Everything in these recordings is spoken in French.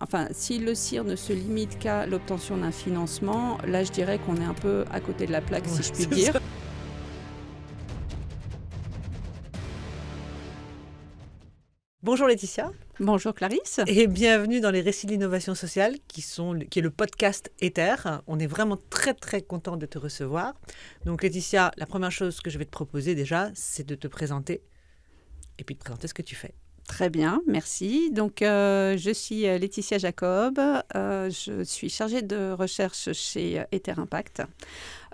enfin, si le CIR ne se limite qu'à l'obtention d'un financement, là, je dirais qu'on est un peu à côté de la plaque, si je puis dire. Ça. Bonjour Laetitia. Bonjour Clarisse. Et bienvenue dans les Récits de l'innovation sociale, qui est le podcast Ether. On est vraiment très très content de te recevoir. Donc Laetitia, la première chose que je vais te proposer déjà, c'est de te présenter et puis de présenter ce que tu fais. Très bien, merci. Donc, je suis Laetitia Jacob. Je suis chargée de recherche chez Ether Impact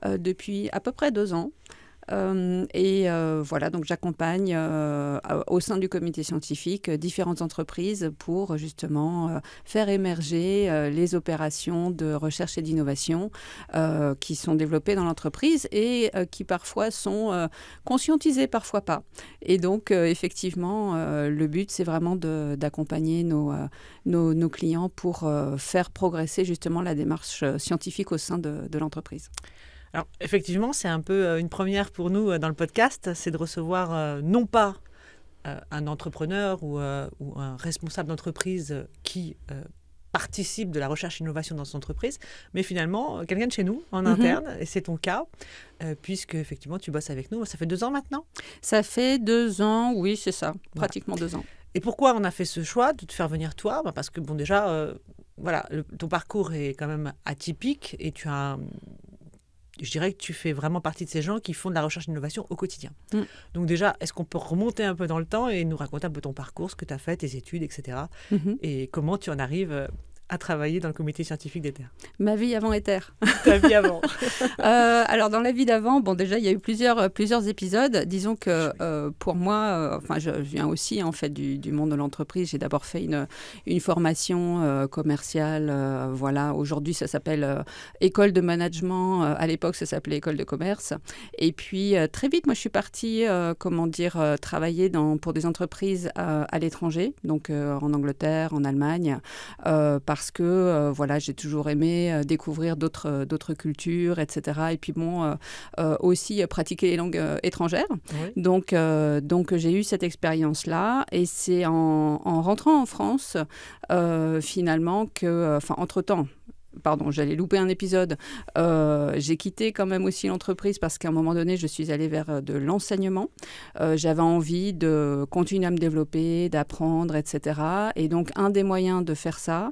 depuis à peu près 2 ans. Voilà, donc j'accompagne au sein du comité scientifique différentes entreprises pour justement faire émerger les opérations de recherche et d'innovation qui sont développées dans l'entreprise et qui parfois sont conscientisées, parfois pas. Et donc, effectivement, le but, c'est vraiment d'accompagner nos clients pour faire progresser justement la démarche scientifique au sein de l'entreprise. Alors, effectivement, c'est un peu une première pour nous dans le podcast, c'est de recevoir non pas un entrepreneur ou un responsable d'entreprise qui participe de la recherche et innovation dans son entreprise, mais finalement, quelqu'un de chez nous, en interne, et c'est ton cas, puisque effectivement, tu bosses avec nous. Ça fait 2 ans maintenant ? Ça fait 2 ans, oui, c'est ça, pratiquement 2 ans. Et pourquoi on a fait ce choix de te faire venir toi ? Parce que, bon, déjà, voilà, ton parcours est quand même atypique et tu as... Je dirais que tu fais vraiment partie de ces gens qui font de la recherche et d'innovation au quotidien. Donc déjà, est-ce qu'on peut remonter un peu dans le temps et nous raconter un peu ton parcours, ce que tu as fait, tes études, etc. Et comment tu en arrives à travailler dans le comité scientifique d'Ether ? Ma vie avant Ether. Ta vie avant. Alors, dans la vie d'avant, bon, déjà, il y a eu plusieurs épisodes. Disons que pour moi, enfin, je viens aussi en fait du monde de l'entreprise. J'ai d'abord fait une formation commerciale. Voilà, aujourd'hui, ça s'appelle école de management. À l'époque, ça s'appelait école de commerce. Et puis, très vite, moi, je suis partie, travailler pour des entreprises à l'étranger, donc en Angleterre, en Allemagne, parce que voilà, j'ai toujours aimé découvrir d'autres cultures, etc. Et puis bon, aussi pratiquer les langues étrangères. Oui. Donc j'ai eu cette expérience-là. Et c'est en rentrant en France, finalement, entre-temps, pardon, j'allais louper un épisode. J'ai quitté quand même aussi l'entreprise parce qu'à un moment donné, je suis allée vers de l'enseignement. J'avais envie de continuer à me développer, d'apprendre, etc. Et donc, un des moyens de faire ça,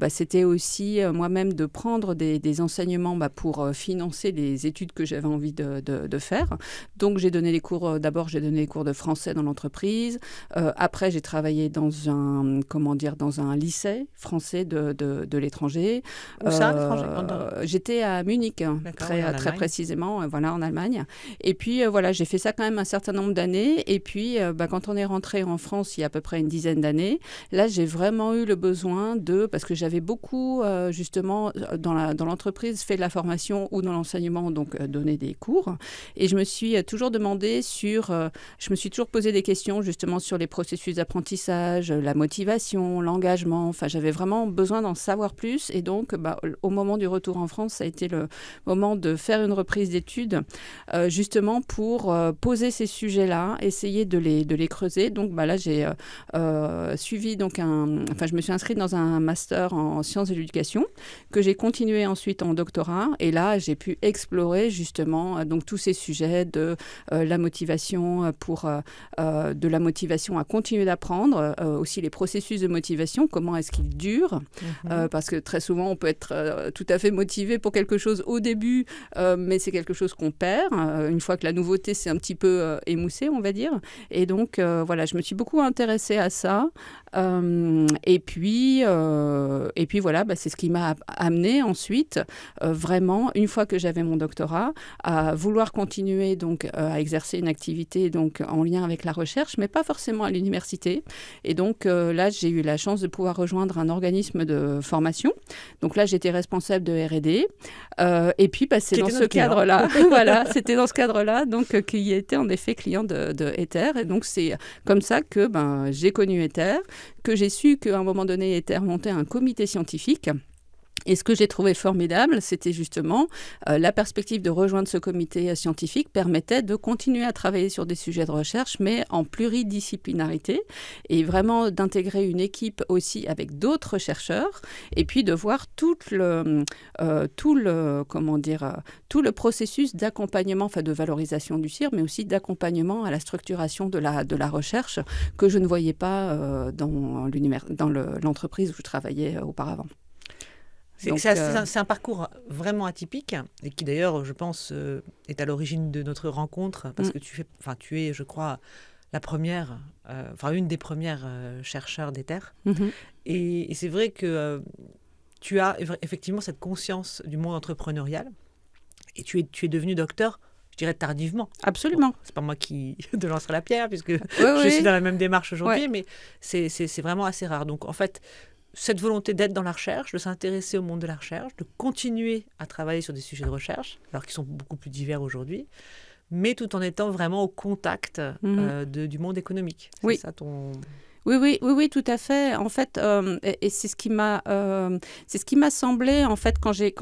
c'était aussi moi-même de prendre des enseignements pour financer les études que j'avais envie de faire. Donc, d'abord, j'ai donné les cours de français dans l'entreprise. Après, j'ai travaillé dans un lycée français de l'étranger. Où ça, à l'étranger ? J'étais à Munich, très précisément, voilà, en Allemagne. Et puis, voilà, j'ai fait ça quand même un certain nombre d'années. Et puis, quand on est rentré en France il y a à peu près une dizaine d'années, là, j'ai vraiment eu le besoin parce que j'avais beaucoup, justement, dans l'entreprise, fait de la formation ou dans l'enseignement, donc donné des cours. Et je me suis toujours posé des questions, justement, sur les processus d'apprentissage, la motivation, l'engagement. Enfin, j'avais vraiment besoin d'en savoir plus. Et donc, au moment du retour en France, ça a été le moment de faire une reprise d'études, justement pour poser ces sujets-là, essayer de les creuser. Donc, là, j'ai suivi je me suis inscrite dans un master en sciences de l'éducation que j'ai continué ensuite en doctorat. Et là, j'ai pu explorer justement donc tous ces sujets de la motivation de la motivation à continuer d'apprendre, aussi les processus de motivation, comment est-ce qu'ils durent, parce que très souvent, on peut être tout à fait motivé pour quelque chose au début, mais c'est quelque chose qu'on perd une fois que la nouveauté s'est un petit peu émoussée, on va dire. Et donc, voilà, je me suis beaucoup intéressée à ça. Et puis voilà, c'est ce qui m'a amené ensuite, vraiment, une fois que j'avais mon doctorat, à vouloir continuer donc, à exercer une activité donc, en lien avec la recherche, mais pas forcément à l'université. Et donc, là, j'ai eu la chance de pouvoir rejoindre un organisme de formation. Donc là, j'étais responsable de R&D. Et puis, c'est dans ce cadre-là, voilà, c'était dans ce cadre-là, donc qui était en effet client de Ether. Et donc, c'est comme ça que j'ai connu Ether, que j'ai su qu'à un moment donné, Ether montait un comité scientifique. Et ce que j'ai trouvé formidable, c'était justement la perspective de rejoindre ce comité scientifique permettait de continuer à travailler sur des sujets de recherche, mais en pluridisciplinarité, et vraiment d'intégrer une équipe aussi avec d'autres chercheurs, et puis de voir tout le processus d'accompagnement, enfin de valorisation du CIR, mais aussi d'accompagnement à la structuration de la recherche que je ne voyais pas dans l'entreprise où je travaillais auparavant. C'est un parcours vraiment atypique et qui d'ailleurs, je pense, est à l'origine de notre rencontre parce que tu es, je crois, la première, une des premières chercheurs d'Ether. Et c'est vrai que tu as effectivement cette conscience du monde entrepreneurial et tu es devenu docteur, je dirais tardivement. Absolument. Bon, c'est pas moi qui te lancerai la pierre puisque je suis dans la même démarche aujourd'hui, mais c'est vraiment assez rare. Donc en fait, cette volonté d'être dans la recherche, de s'intéresser au monde de la recherche, de continuer à travailler sur des sujets de recherche, alors qu'ils sont beaucoup plus divers aujourd'hui, mais tout en étant vraiment au contact du monde économique. Oui. C'est ça ton... Oui, tout à fait. En fait, et c'est ce qui m'a semblé en fait quand j'ai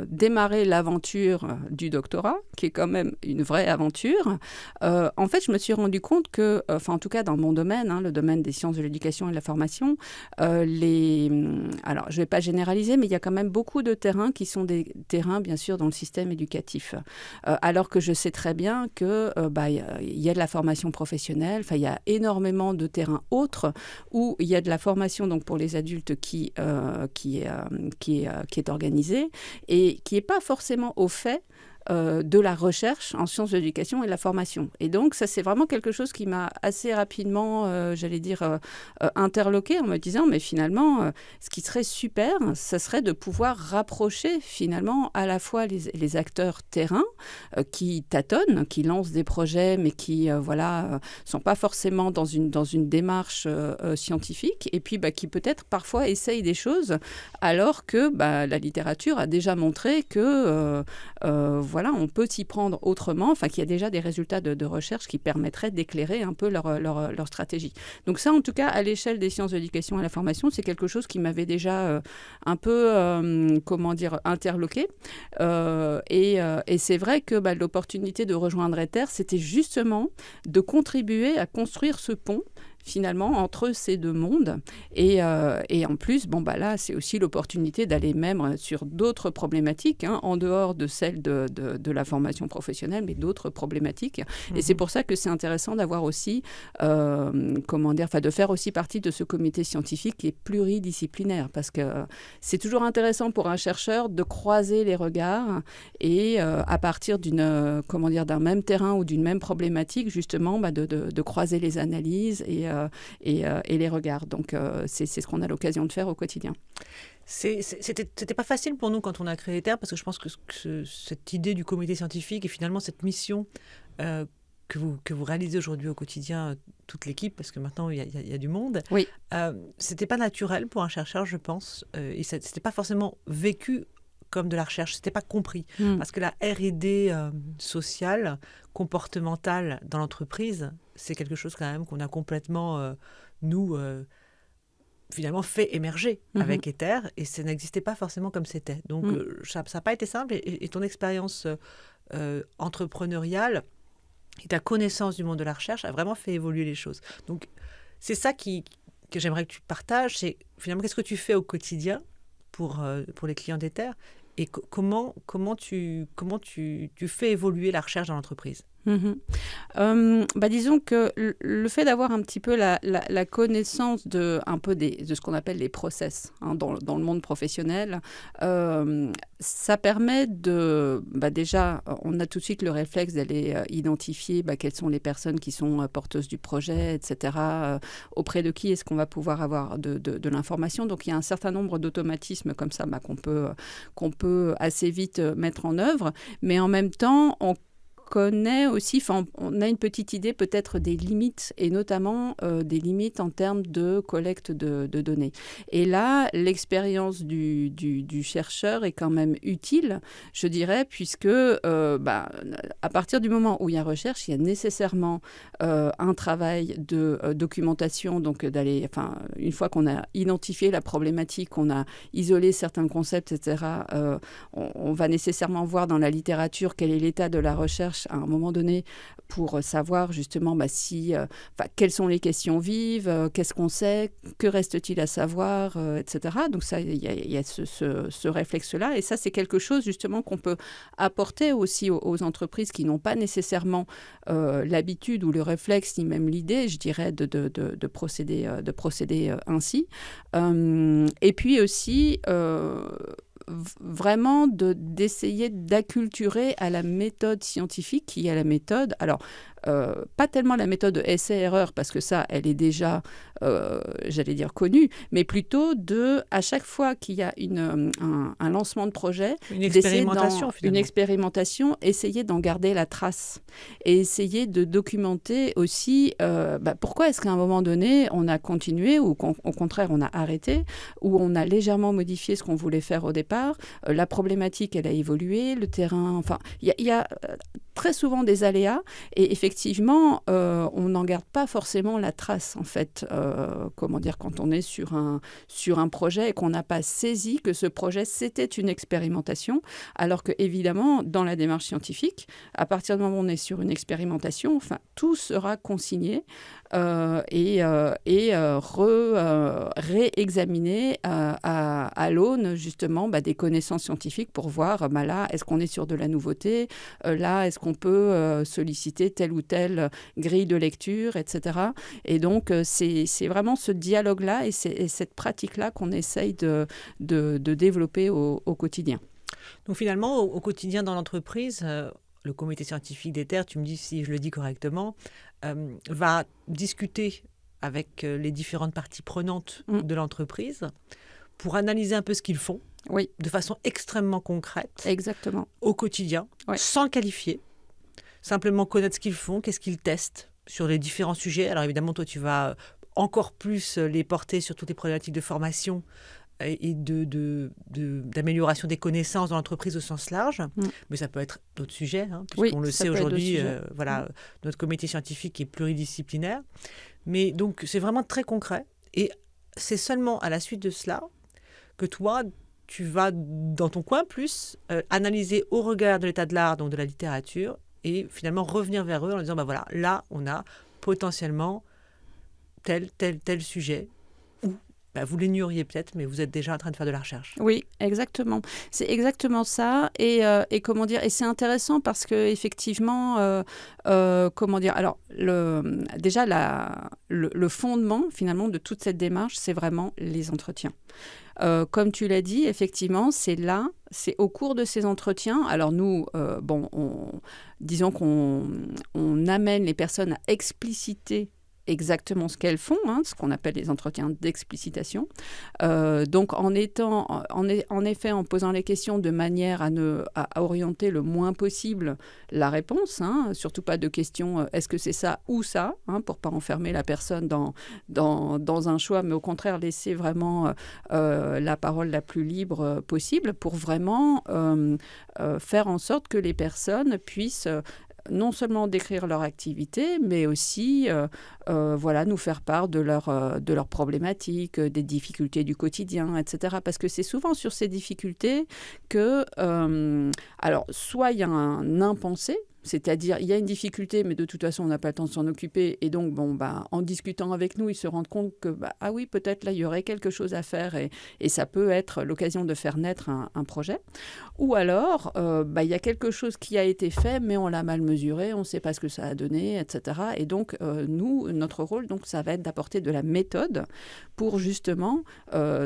démarré l'aventure du doctorat, qui est quand même une vraie aventure. En fait, je me suis rendu compte que, en tout cas dans mon domaine, le domaine des sciences de l'éducation et de la formation, alors je vais pas généraliser, mais il y a quand même beaucoup de terrains qui sont des terrains bien sûr dans le système éducatif. Alors que je sais très bien que il y a de la formation professionnelle, il y a énormément de terrains autres où il y a de la formation donc pour les adultes qui est organisée et qui n'est pas forcément au fait de la recherche en sciences de l'éducation et de la formation. Et donc, ça, c'est vraiment quelque chose qui m'a assez rapidement, interloquée en me disant, mais finalement, ce qui serait super, ça serait de pouvoir rapprocher finalement à la fois les acteurs terrain qui tâtonnent, qui lancent des projets, mais qui, sont pas forcément dans une démarche scientifique, et puis qui peut-être parfois essayent des choses, alors que la littérature a déjà montré que on peut s'y prendre autrement, qu'il y a déjà des résultats de recherche qui permettraient d'éclairer un peu leur stratégie. Donc ça, en tout cas, à l'échelle des sciences de l'éducation et de la formation, c'est quelque chose qui m'avait déjà un peu, interloqué. Et c'est vrai que l'opportunité de rejoindre Ether, c'était justement de contribuer à construire ce pont finalement entre ces deux mondes. Et en plus, là, c'est aussi l'opportunité d'aller même sur d'autres problématiques, en dehors de celles de la formation professionnelle, mais d'autres problématiques. Et c'est pour ça que c'est intéressant d'avoir aussi, de faire aussi partie de ce comité scientifique qui est pluridisciplinaire, parce que c'est toujours intéressant pour un chercheur de croiser les regards et à partir d'un même terrain ou d'une même problématique, justement, de croiser les analyses et les regards. Donc, c'est ce qu'on a l'occasion de faire au quotidien. C'était pas facile pour nous quand on a créé Ether, parce que je pense que cette idée du comité scientifique et finalement cette mission que vous réalisez aujourd'hui au quotidien, toute l'équipe, parce que maintenant il y a du monde, oui. C'était pas naturel pour un chercheur, je pense, et c'était pas forcément vécu comme de la recherche, c'était pas compris. Parce que la R&D sociale, comportementale dans l'entreprise, c'est quelque chose quand même qu'on a complètement, finalement fait émerger avec Ether, et ça n'existait pas forcément comme c'était. Donc ça n'a pas été simple, et ton expérience entrepreneuriale et ta connaissance du monde de la recherche a vraiment fait évoluer les choses. Donc c'est ça que j'aimerais que tu partages, c'est finalement qu'est-ce que tu fais au quotidien pour les clients d'Ether, et comment tu fais évoluer la recherche dans l'entreprise. Disons que le fait d'avoir un petit peu la connaissance de ce qu'on appelle les process dans le monde professionnel, ça permet de déjà, on a tout de suite le réflexe d'aller identifier quelles sont les personnes qui sont porteuses du projet, etc. Auprès de qui est-ce qu'on va pouvoir avoir de l'information. Donc il y a un certain nombre d'automatismes comme ça qu'on peut assez vite mettre en œuvre, mais en même temps connaît aussi, on a une petite idée peut-être des limites, et notamment des limites en termes de collecte de données. Et là, l'expérience du chercheur est quand même utile, je dirais, puisque à partir du moment où il y a recherche, il y a nécessairement un travail de documentation, donc une fois qu'on a identifié la problématique, qu'on a isolé certains concepts, etc., on va nécessairement voir dans la littérature quel est l'état de la recherche à un moment donné pour savoir justement quelles sont les questions vives, qu'est-ce qu'on sait, que reste-t-il à savoir, etc. Donc ça, il y a ce réflexe-là, et ça, c'est quelque chose justement qu'on peut apporter aussi aux entreprises qui n'ont pas nécessairement l'habitude ou le réflexe, ni même l'idée, je dirais, de procéder ainsi. Et puis aussi vraiment d'essayer d'acculturer à la méthode scientifique, qui est la méthode, alors pas tellement la méthode essai-erreur, parce que ça, elle est déjà, j'allais dire, connue, mais plutôt à chaque fois qu'il y a un lancement de projet, une expérimentation, essayer d'en garder la trace et essayer de documenter aussi pourquoi est-ce qu'à un moment donné, on a continué ou au contraire, on a arrêté, ou on a légèrement modifié ce qu'on voulait faire au départ, la problématique, elle a évolué, le terrain, il y a très souvent des aléas, et effectivement, on n'en garde pas forcément la trace, en fait, quand on est sur un projet et qu'on n'a pas saisi que ce projet, c'était une expérimentation, alors que, évidemment, dans la démarche scientifique, à partir du moment où on est sur une expérimentation, tout sera consigné et réexaminé à l'aune, justement, des connaissances scientifiques pour voir, là, est-ce qu'on est sur de la nouveauté, là, est-ce qu'on peut solliciter telle ou telle grille de lecture, etc. Et donc, c'est vraiment ce dialogue-là et cette pratique-là qu'on essaye de développer au quotidien. Donc finalement, au quotidien dans l'entreprise, le comité scientifique des terres, tu me dis si je le dis correctement, va discuter avec les différentes parties prenantes de l'entreprise pour analyser un peu ce qu'ils font, oui, de façon extrêmement concrète, exactement, au quotidien, ouais, sans le qualifier, simplement connaître ce qu'ils font, qu'est-ce qu'ils testent sur les différents sujets. Alors évidemment, toi, tu vas encore plus les porter sur toutes les problématiques de formation et d'amélioration des connaissances dans l'entreprise au sens large. Mais ça peut être d'autres sujets, puisqu'on le sait aujourd'hui, notre comité scientifique est pluridisciplinaire. Mais donc, c'est vraiment très concret. Et c'est seulement à la suite de cela que toi, tu vas dans ton coin plus analyser au regard de l'état de l'art, donc de la littérature, et finalement revenir vers eux en disant, là, on a potentiellement tel sujet, où vous l'ignoriez peut-être, mais vous êtes déjà en train de faire de la recherche. Oui, exactement. C'est exactement ça. Et comment dire, et c'est intéressant parce que effectivement, alors déjà le fondement finalement de toute cette démarche, c'est vraiment les entretiens. Comme tu l'as dit, effectivement, c'est au cours de ces entretiens. Alors nous, disons qu'on amène les personnes à expliciter exactement ce qu'elles font, ce qu'on appelle les entretiens d'explicitation. Donc en posant les questions de manière à orienter le moins possible la réponse, surtout pas de questions est-ce que c'est ça ou ça, pour pas enfermer la personne dans un choix, mais au contraire laisser vraiment la parole la plus libre possible pour vraiment faire en sorte que les personnes puissent non seulement décrire leur activité, mais aussi nous faire part de leurs problématiques, des difficultés du quotidien, etc. Parce que c'est souvent sur ces difficultés que, soit il y a un impensé, c'est-à-dire, il y a une difficulté, mais de toute façon, on n'a pas le temps de s'en occuper. Et donc, en discutant avec nous, ils se rendent compte que, oui, peut-être là, il y aurait quelque chose à faire et ça peut être l'occasion de faire naître un projet. Ou alors, il y a quelque chose qui a été fait, mais on l'a mal mesuré, on ne sait pas ce que ça a donné, etc. Et donc, notre rôle, ça va être d'apporter de la méthode pour justement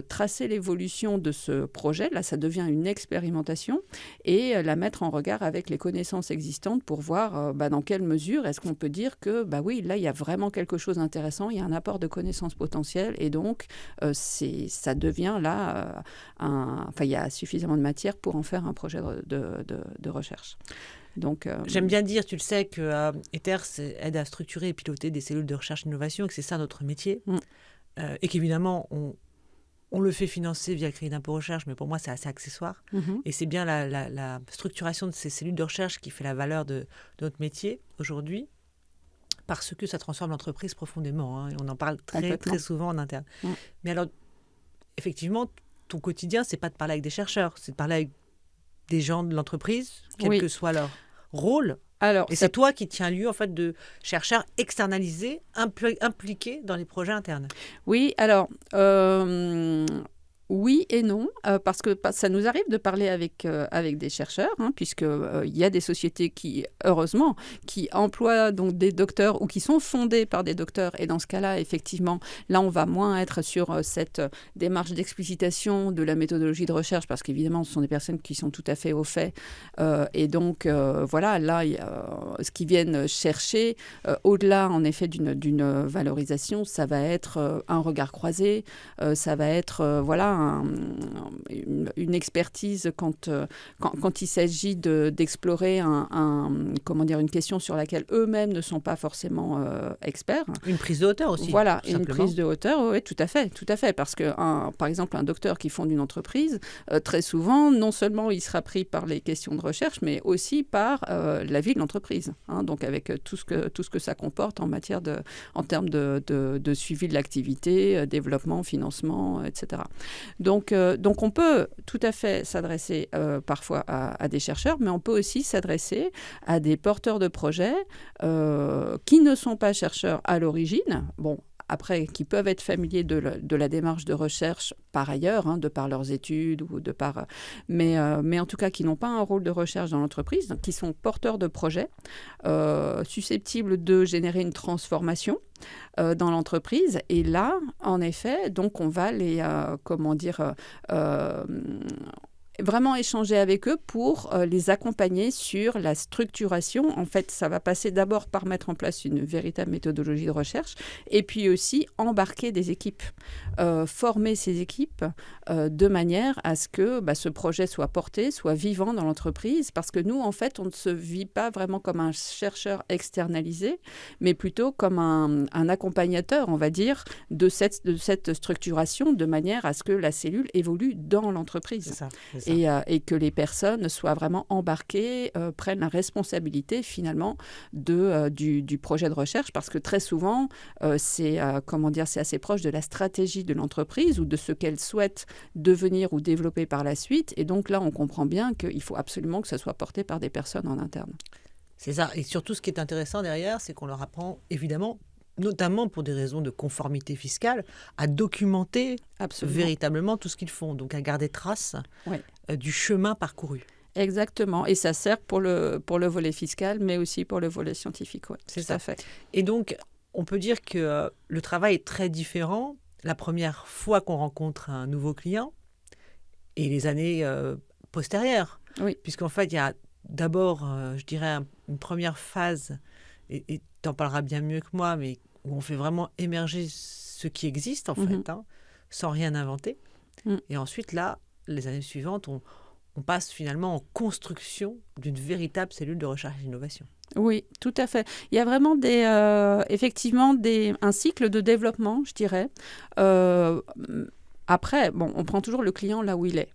tracer l'évolution de ce projet. Là, ça devient une expérimentation et la mettre en regard avec les connaissances existantes pour voir dans quelle mesure est-ce qu'on peut dire que, oui, là, il y a vraiment quelque chose d'intéressant, il y a un apport de connaissances potentielles et donc, ça devient là, il y a suffisamment de matière pour en faire un projet de recherche. Donc, j'aime bien dire, tu le sais, que Ethers aide à structurer et piloter des cellules de recherche et d'innovation et que c'est ça notre métier. Et qu'évidemment, on le fait financer via le crédit d'impôt recherche, mais pour moi, c'est assez accessoire. Et c'est bien la structuration de ces cellules de recherche qui fait la valeur de notre métier aujourd'hui, parce que ça transforme l'entreprise profondément. Hein, et on en parle très, très souvent en interne. Mais alors, effectivement, ton quotidien, c'est pas de parler avec des chercheurs, c'est de parler avec des gens de l'entreprise, quel que soit leur rôle. Et c'est toi qui tiens lieu en fait de chercheurs externalisés, impliqués dans les projets internes. Oui, alors oui et non, parce que ça nous arrive de parler avec des chercheurs, hein, puisque il y a des sociétés qui, heureusement, qui emploient donc des docteurs ou qui sont fondées par des docteurs. Et dans ce cas-là, effectivement, là, on va moins être sur cette démarche d'explicitation de la méthodologie de recherche, parce qu'évidemment, ce sont des personnes qui sont tout à fait au fait. Et donc, voilà, là, ce qu'ils viennent chercher, au-delà, en effet, d'une valorisation, ça va être un regard croisé, ça va être, voilà, une expertise quand il s'agit d'explorer comment dire, une question sur laquelle eux-mêmes ne sont pas forcément experts. Une prise de hauteur aussi. Voilà, une prise de hauteur, oui, tout à fait, parce que par exemple un docteur qui fonde une entreprise, très souvent, non seulement il sera pris par les questions de recherche, mais aussi par la vie de l'entreprise. Hein, donc avec tout ce que ça comporte en termes de suivi de l'activité, développement, financement, etc. Donc on peut tout à fait s'adresser parfois à des chercheurs, mais on peut aussi s'adresser à des porteurs de projets qui ne sont pas chercheurs à l'origine. Bon, après, qui peuvent être familiers de la démarche de recherche par ailleurs, hein, de par leurs études, ou mais en tout cas qui n'ont pas un rôle de recherche dans l'entreprise, donc qui sont porteurs de projets susceptibles de générer une transformation dans l'entreprise. Et là, en effet, donc on va les, vraiment échanger avec eux pour les accompagner sur la structuration. En fait, ça va passer d'abord par mettre en place une véritable méthodologie de recherche et puis aussi embarquer des équipes, former ces équipes de manière à ce que ce projet soit porté, soit vivant dans l'entreprise. Parce que nous, en fait, on ne se vit pas vraiment comme un chercheur externalisé, mais plutôt comme un accompagnateur, on va dire, de cette structuration de manière à ce que la cellule évolue dans l'entreprise. C'est ça. Et que les personnes soient vraiment embarquées, prennent la responsabilité finalement du projet de recherche, parce que très souvent, c'est assez proche de la stratégie de l'entreprise ou de ce qu'elle souhaite devenir ou développer par la suite. Et donc là, on comprend bien qu'il faut absolument que ça soit porté par des personnes en interne. C'est ça. Et surtout, ce qui est intéressant derrière, c'est qu'on leur apprend évidemment, notamment pour des raisons de conformité fiscale, à documenter véritablement tout ce qu'ils font, donc à garder trace du chemin parcouru. Exactement, et ça sert pour le volet fiscal, mais aussi pour le volet scientifique. Ouais, c'est ça. Fait. Et donc, on peut dire que le travail est très différent la première fois qu'on rencontre un nouveau client et les années postérieures. Oui. Puisqu'en fait, il y a d'abord, je dirais, une première phase, et tu en parleras bien mieux que moi, mais où on fait vraiment émerger ce qui existe, en fait, hein, sans rien inventer. Et ensuite, là, les années suivantes, on passe finalement en construction d'une véritable cellule de recherche et d'innovation. Oui, tout à fait. Il y a vraiment effectivement un cycle de développement, je dirais. Après, on prend toujours le client là où il est.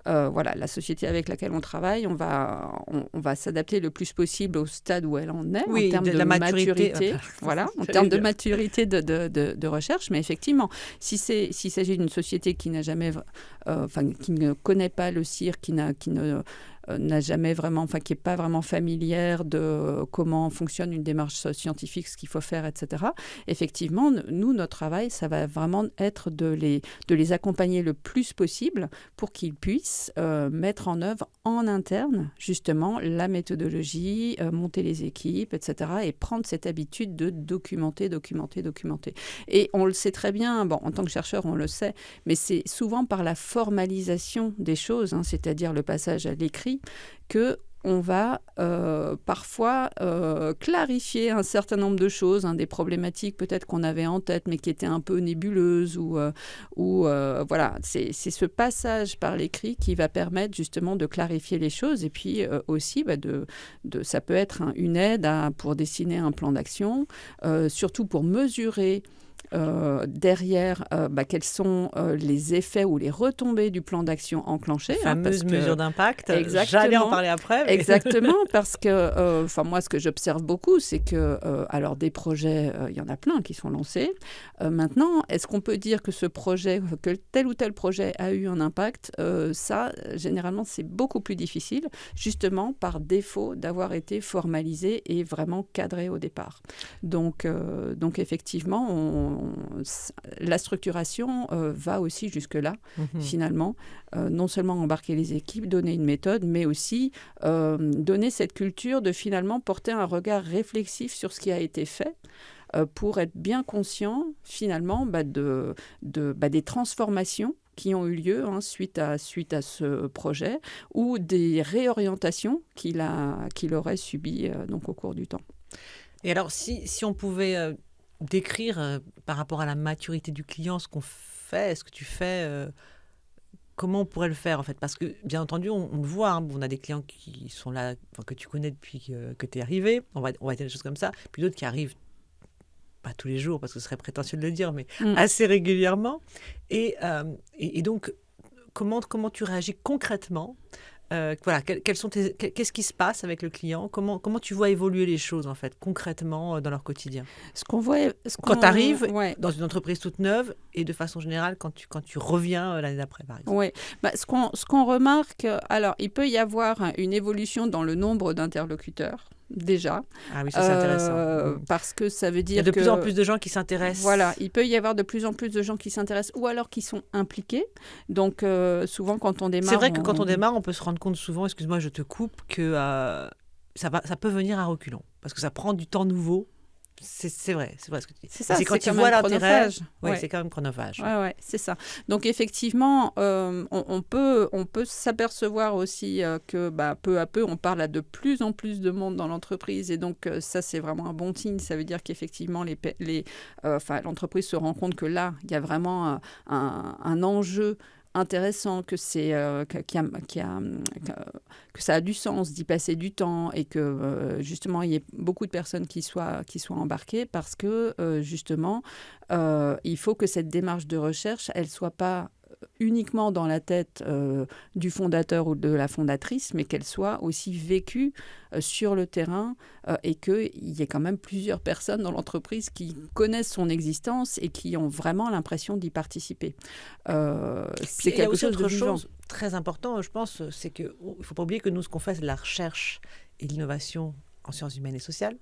Voilà, la société avec laquelle on travaille, on va s'adapter le plus possible au stade où elle en est, en termes de maturité. Voilà, en termes de maturité de recherche. Mais effectivement, s'il s'agit d'une société qui n'a jamais, qui ne connaît pas le CIR, qui n'a jamais vraiment, qui n'est pas vraiment familière de comment fonctionne une démarche scientifique, ce qu'il faut faire, etc. Effectivement, nous, notre travail, ça va vraiment être de les accompagner le plus possible pour qu'ils puissent mettre en œuvre en interne, justement, la méthodologie, monter les équipes, etc. et prendre cette habitude de documenter. Et on le sait très bien, en tant que chercheur, on le sait, mais c'est souvent par la formalisation des choses, hein, c'est-à-dire le passage à l'écrit, que on va parfois clarifier un certain nombre de choses, des problématiques peut-être qu'on avait en tête, mais qui étaient un peu nébuleuses. Voilà, c'est ce passage par l'écrit qui va permettre justement de clarifier les choses. Et puis aussi, ça peut être une aide pour dessiner un plan d'action, surtout pour mesurer derrière, quels sont les effets ou les retombées du plan d'action enclenché. Fameuse mesure d'impact. Exactement. J'allais en parler après. Mais... Exactement, parce que moi, ce que j'observe beaucoup, c'est que alors des projets, il y en a plein qui sont lancés. Maintenant, est-ce qu'on peut dire que que tel ou tel projet a eu un impact? Ça, généralement, c'est beaucoup plus difficile, justement par défaut d'avoir été formalisé et vraiment cadré au départ. Donc effectivement, la structuration va aussi jusque-là, finalement. Non seulement embarquer les équipes, donner une méthode, mais aussi donner cette culture de finalement porter un regard réflexif sur ce qui a été fait pour être bien conscient, finalement, des transformations qui ont eu lieu suite à ce projet ou des réorientations qu'il aurait subies donc au cours du temps. Et alors, si on pouvait décrire par rapport à la maturité du client ce qu'on fait, ce que tu fais, comment on pourrait le faire en fait? Parce que bien entendu, on le voit, on a des clients qui sont là, que tu connais depuis que tu es arrivé, on va dire des choses comme ça, puis d'autres qui arrivent pas tous les jours, parce que ce serait prétentieux de le dire, mais assez régulièrement. Et donc, comment tu réagis concrètement? Voilà, qu'est-ce qui se passe avec le client? Comment tu vois évoluer les choses, en fait, concrètement, dans leur quotidien? Quand tu arrives dans une entreprise toute neuve et de façon générale, quand tu reviens l'année d'après, par exemple. Oui, ce qu'on remarque, alors, il peut y avoir une évolution dans le nombre d'interlocuteurs. Déjà. Ah oui, ça c'est intéressant. Parce que ça veut dire il y a de plus en plus de gens qui s'intéressent. Voilà, il peut y avoir de plus en plus de gens qui s'intéressent ou alors qui sont impliqués. Donc souvent quand on démarre... C'est vrai que quand on démarre, on peut se rendre compte souvent, excuse-moi je te coupe, que ça peut venir à reculons. Parce que ça prend du temps nouveau. C'est vrai ce que tu dis. C'est ça, c'est quand tu vois l'intérêt. Oui, c'est quand même chronophage. Oui, c'est ça. Donc effectivement, on peut s'apercevoir aussi que peu à peu, on parle à de plus en plus de monde dans l'entreprise. Et donc ça, c'est vraiment un bon signe. Ça veut dire qu'effectivement, l'entreprise se rend compte que là, il y a vraiment un enjeu intéressant, que ça a du sens d'y passer du temps et que justement il y ait beaucoup de personnes qui soient embarquées parce que justement il faut que cette démarche de recherche elle soit pas uniquement dans la tête du fondateur ou de la fondatrice, mais qu'elle soit aussi vécue sur le terrain et qu'il y ait quand même plusieurs personnes dans l'entreprise qui connaissent son existence et qui ont vraiment l'impression d'y participer. C'est quelque chose de vivant. Chose très important, je pense, c'est qu'il ne faut pas oublier que nous, ce qu'on fait, c'est de la recherche et de l'innovation en sciences humaines et sociales.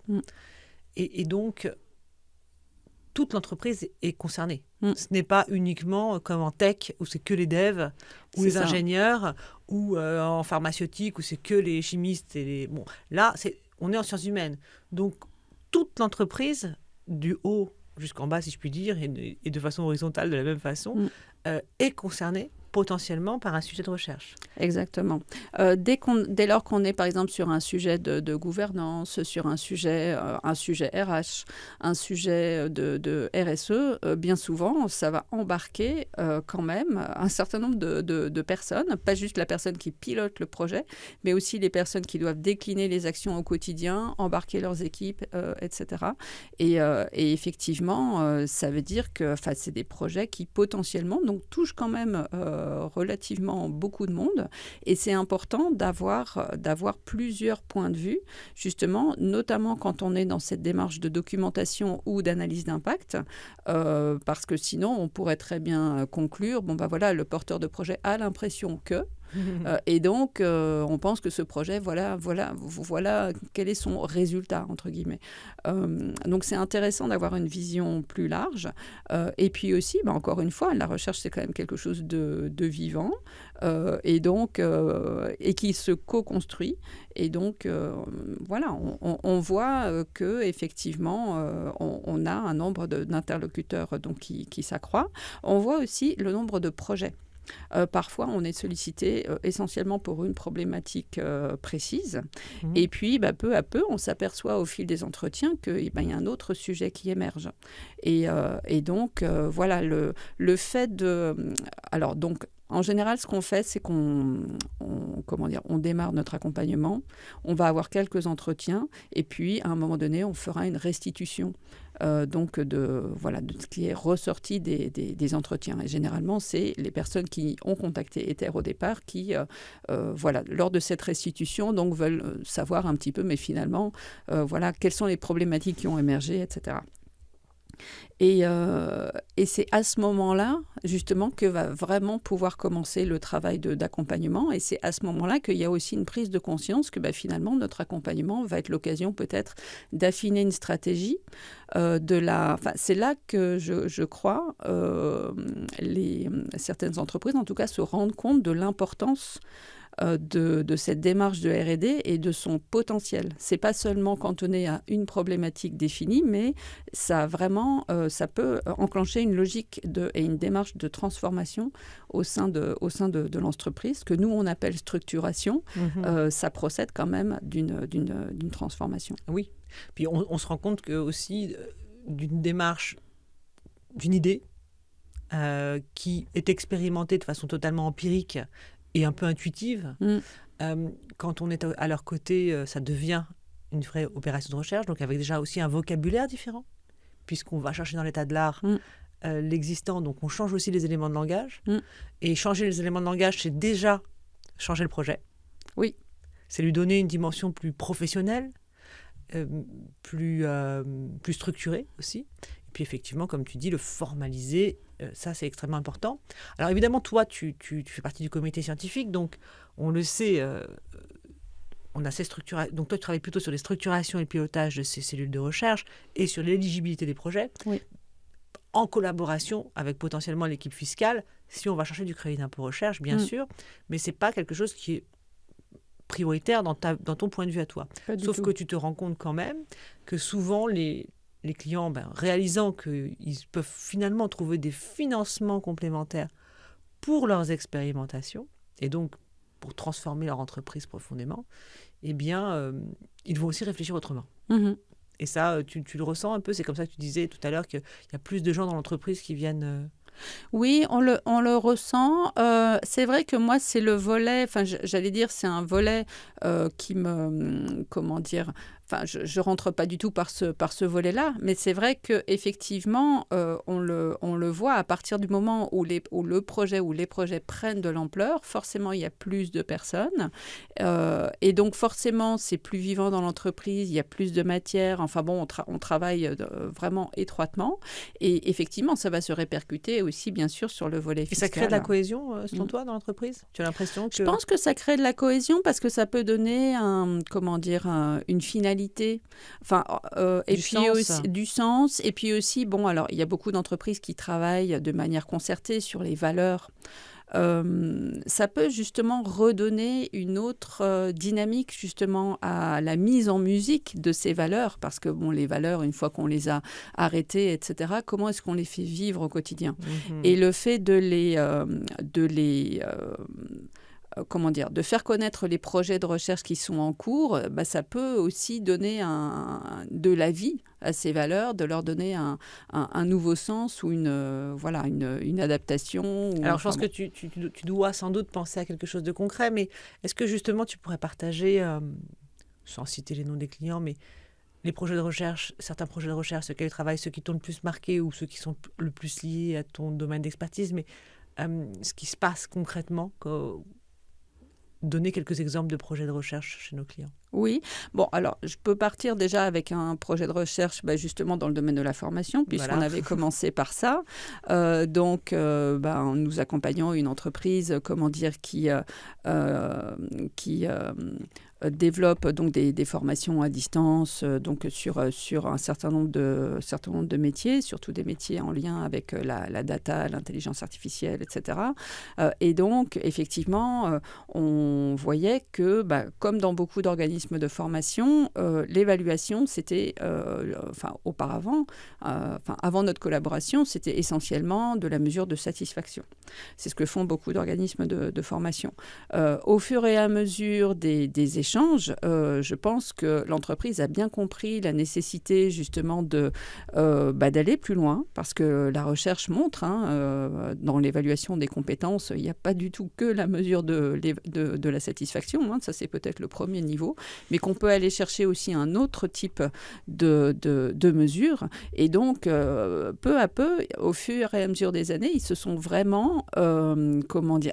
Et donc, toute l'entreprise est concernée. Ce n'est pas uniquement comme en tech où c'est que les devs ou les ingénieurs ou en pharmaceutique où c'est que les chimistes. Là, on est en sciences humaines. Donc, toute l'entreprise, du haut jusqu'en bas, si je puis dire, et de façon horizontale de la même façon, est concernée potentiellement par un sujet de recherche. Exactement. Dès lors qu'on est, par exemple, sur un sujet de gouvernance, sur un sujet RH, un sujet de RSE, bien souvent, ça va embarquer quand même un certain nombre de personnes, pas juste la personne qui pilote le projet, mais aussi les personnes qui doivent décliner les actions au quotidien, embarquer leurs équipes, etc. Et effectivement, ça veut dire que c'est des projets qui potentiellement touchent quand même relativement beaucoup de monde et c'est important d'avoir plusieurs points de vue, justement, notamment quand on est dans cette démarche de documentation ou d'analyse d'impact, parce que sinon on pourrait très bien conclure, le porteur de projet a l'impression que et donc, on pense que ce projet, voilà quel est son résultat, entre guillemets. Donc, c'est intéressant d'avoir une vision plus large. Et puis aussi, encore une fois, la recherche, c'est quand même quelque chose de vivant et donc, et qui se co-construit. Et donc, on voit qu'effectivement, on a un nombre d'interlocuteurs qui s'accroît. On voit aussi le nombre de projets Parfois, on est sollicité essentiellement pour une problématique précise. Mhm. Et puis, peu à peu, on s'aperçoit au fil des entretiens qu'il y a un autre sujet qui émerge. Et donc, voilà, le fait de... Alors, donc, en général, ce qu'on fait, c'est on démarre notre accompagnement, on va avoir quelques entretiens, et puis, à un moment donné, on fera une restitution donc de ce qui est ressorti des entretiens. Et généralement, c'est les personnes qui ont contacté Ether au départ qui, lors de cette restitution, donc veulent savoir un petit peu, mais finalement, quelles sont les problématiques qui ont émergé, etc. Et c'est à ce moment-là, justement, que va vraiment pouvoir commencer le travail d'accompagnement. Et c'est à ce moment-là qu'il y a aussi une prise de conscience que finalement, notre accompagnement va être l'occasion peut-être d'affiner une stratégie. C'est là que je crois certaines entreprises, en tout cas, se rendent compte de l'importance de cette démarche de R&D et de son potentiel. C'est pas seulement cantonné à une problématique définie, mais ça peut enclencher une logique et une démarche de transformation au sein de l'entreprise, que nous on appelle structuration. Ça procède quand même d'une transformation. Oui. Puis on se rend compte que aussi d'une démarche, d'une idée qui est expérimentée de façon totalement empirique et un peu intuitive. Quand on est à leur côté, ça devient une vraie opération de recherche, donc avec déjà aussi un vocabulaire différent, puisqu'on va chercher dans l'état de l'art l'existant, donc on change aussi les éléments de langage. Et changer les éléments de langage, c'est déjà changer le projet. Oui. C'est lui donner une dimension plus professionnelle, plus structurée aussi. Et puis effectivement, comme tu dis, le formaliser, ça c'est extrêmement important. Alors évidemment, toi, tu fais partie du comité scientifique, donc on le sait, on a ces structurations. Donc toi, tu travailles plutôt sur les structurations et le pilotage de ces cellules de recherche et sur l'éligibilité des projets, en collaboration avec potentiellement l'équipe fiscale, si on va chercher du crédit d'impôt recherche, bien sûr, mais ce n'est pas quelque chose qui est prioritaire dans ton point de vue à toi. Sauf que tu te rends compte quand même que souvent les clients, réalisant qu'ils peuvent finalement trouver des financements complémentaires pour leurs expérimentations, et donc pour transformer leur entreprise profondément, eh bien, ils vont aussi réfléchir autrement. Et ça, tu le ressens un peu, c'est comme ça que tu disais tout à l'heure qu'il y a plus de gens dans l'entreprise qui viennent... Oui, on le ressent. C'est vrai que moi, c'est le volet, j'allais dire, c'est un volet qui me... Comment dire ? Je ne rentre pas du tout par ce volet-là, mais c'est vrai qu'effectivement, on le voit à partir du moment où le projet ou les projets prennent de l'ampleur, forcément, il y a plus de personnes. Et donc, forcément, c'est plus vivant dans l'entreprise, il y a plus de matière. Enfin bon, on travaille vraiment étroitement. Et effectivement, ça va se répercuter aussi, bien sûr, sur le volet fiscal. Et ça crée de la cohésion, selon toi, dans l'entreprise ? Tu as l'impression que... Je pense que ça crée de la cohésion parce que ça peut donner une finalité. Et puis aussi du sens. Et puis aussi, alors, il y a beaucoup d'entreprises qui travaillent de manière concertée sur les valeurs. Ça peut justement redonner une autre dynamique justement à la mise en musique de ces valeurs, parce que les valeurs, une fois qu'on les a arrêtées, etc., comment est-ce qu'on les fait vivre au quotidien ? Et le fait de faire connaître les projets de recherche qui sont en cours, ça peut aussi donner de la vie à ces valeurs, de leur donner un nouveau sens ou une adaptation. Alors, je pense que tu dois sans doute penser à quelque chose de concret, mais est-ce que justement tu pourrais partager, sans citer les noms des clients, mais les projets de recherche, certains projets de recherche, ceux qui travaillent, ceux qui t'ont le plus marqué ou ceux qui sont le plus liés à ton domaine d'expertise, mais ce qui se passe concrètement, donner quelques exemples de projets de recherche chez nos clients. Oui. Alors, je peux partir déjà avec un projet de recherche justement dans le domaine de la formation, puisqu'on avait commencé par ça. Nous accompagnons une entreprise, qui développe donc des formations à distance donc sur un certain nombre de métiers, surtout des métiers en lien avec la data, l'intelligence artificielle, etc. Et donc, effectivement, on voyait que, comme dans beaucoup d'organismes de formation, l'évaluation, c'était, auparavant, avant notre collaboration, c'était essentiellement de la mesure de satisfaction. C'est ce que font beaucoup d'organismes de formation. Au fur et à mesure des échanges, je pense que l'entreprise a bien compris la nécessité justement d'aller plus loin, parce que la recherche montre, dans l'évaluation des compétences, il n'y a pas du tout que la mesure de la satisfaction, ça c'est peut-être le premier niveau, mais qu'on peut aller chercher aussi un autre type de mesures. Et donc, peu à peu, au fur et à mesure des années, ils se sont vraiment